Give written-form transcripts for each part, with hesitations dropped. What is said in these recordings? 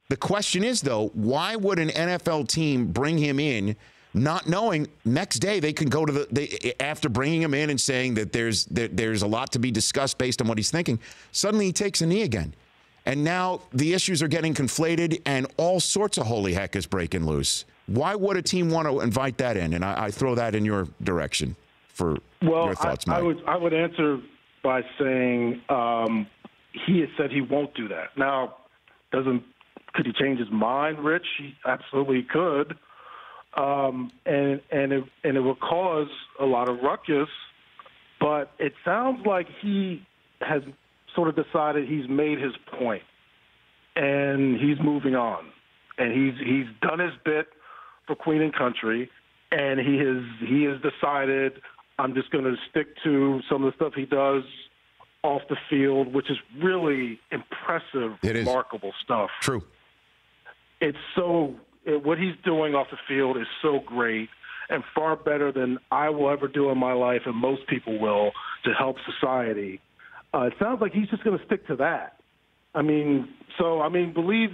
The question is, though, why would an NFL team bring him in not knowing next day they can go to after bringing him in and saying that there's a lot to be discussed based on what he's thinking, suddenly he takes a knee again. And now the issues are getting conflated and all sorts of holy heck is breaking loose. Why would a team want to invite that in? And I throw that in your direction for your thoughts, Mike. I would answer by saying he has said he won't do that. Now, could he change his mind, Rich? He absolutely could. And it will cause a lot of ruckus. But it sounds like he has sort of decided he's made his point, and he's moving on. And he's done his bit for Queen and Country, and he has decided, I'm just going to stick to some of the stuff he does off the field, which is really impressive, remarkable stuff. True. What he's doing off the field is so great and far better than I will ever do in my life, and most people will, to help society. It sounds like he's just going to stick to that. Believe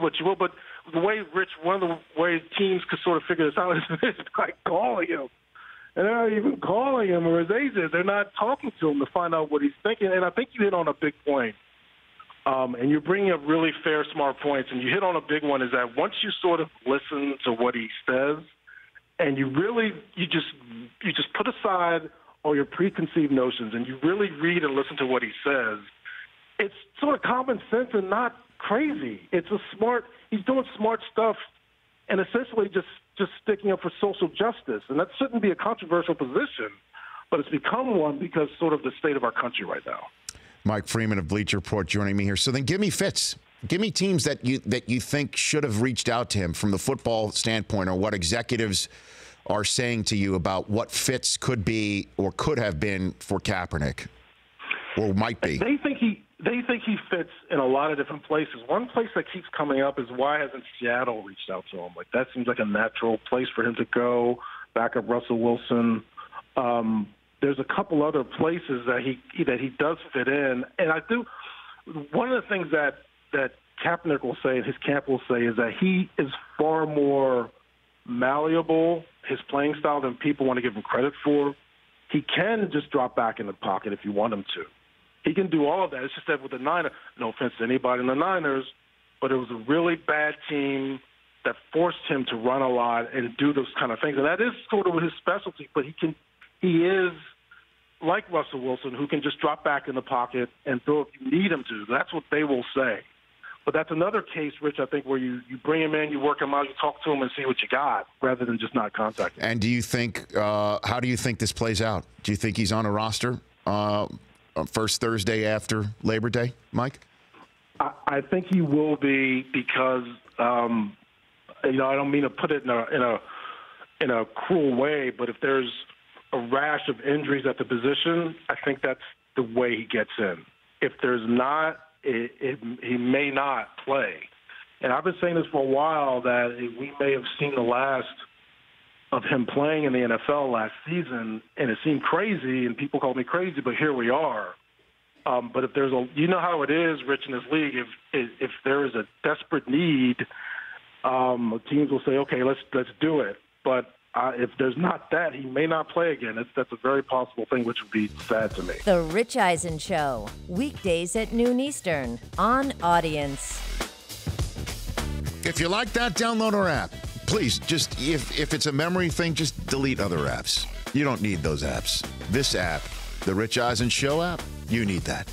what you will, but the way, Rich, one of the ways teams could sort of figure this out is like calling him. And they're not even calling him, or as Eisen, they're not talking to him to find out what he's thinking. And I think you hit on a big point. And you're bringing up really fair, smart points. And you hit on a big one, is that once you sort of listen to what he says, and you just put aside all your preconceived notions, and you really read and listen to what he says, it's sort of common sense and not crazy. He's doing smart stuff, and essentially just sticking up for social justice. And that shouldn't be a controversial position, but it's become one because sort of the state of our country right now. Mike Freeman of Bleacher Report joining me here. So then give me fits. Give me teams that you think should have reached out to him from the football standpoint, or what executives are saying to you about what fits could be or could have been for Kaepernick, or might be. They think he fits in a lot of different places. One place that keeps coming up is, why hasn't Seattle reached out to him? Like, that seems like a natural place for him to go, back up Russell Wilson. There's a couple other places that he does fit in. And I do – one of the things that Kaepernick will say and his camp will say is that he is far more malleable, his playing style, than people want to give him credit for. He can just drop back in the pocket if you want him to. He can do all of that. It's just that with the Niners, no offense to anybody in the Niners, but it was a really bad team that forced him to run a lot and do those kind of things. And that is sort of his specialty, but he is like Russell Wilson, who can just drop back in the pocket and throw if you need him to. That's what they will say. But that's another case, Rich, I think, where you bring him in, you work him out, you talk to him and see what you got, rather than just not contact him. And do you think, how do you think this plays out? Do you think he's on a roster first Thursday after Labor Day, Mike? I think he will be, because, I don't mean to put it in a cruel way, but if there's a rash of injuries at the position, I think that's the way he gets in. If there's not, he may not play. And I've been saying this for a while, that we may have seen the last of him playing in the NFL last season, and it seemed crazy, and people called me crazy, but here we are. But if there's you know how it is, Rich, in this league, if there is a desperate need, teams will say, okay, let's do it. But if there's not that, he may not play again. That's a very possible thing, which would be sad to me. The Rich Eisen Show, weekdays at noon Eastern on Audience. If you like that, download our app. Please, just if it's a memory thing, just delete other apps. You don't need those apps. This app, the Rich Eisen Show app, you need that.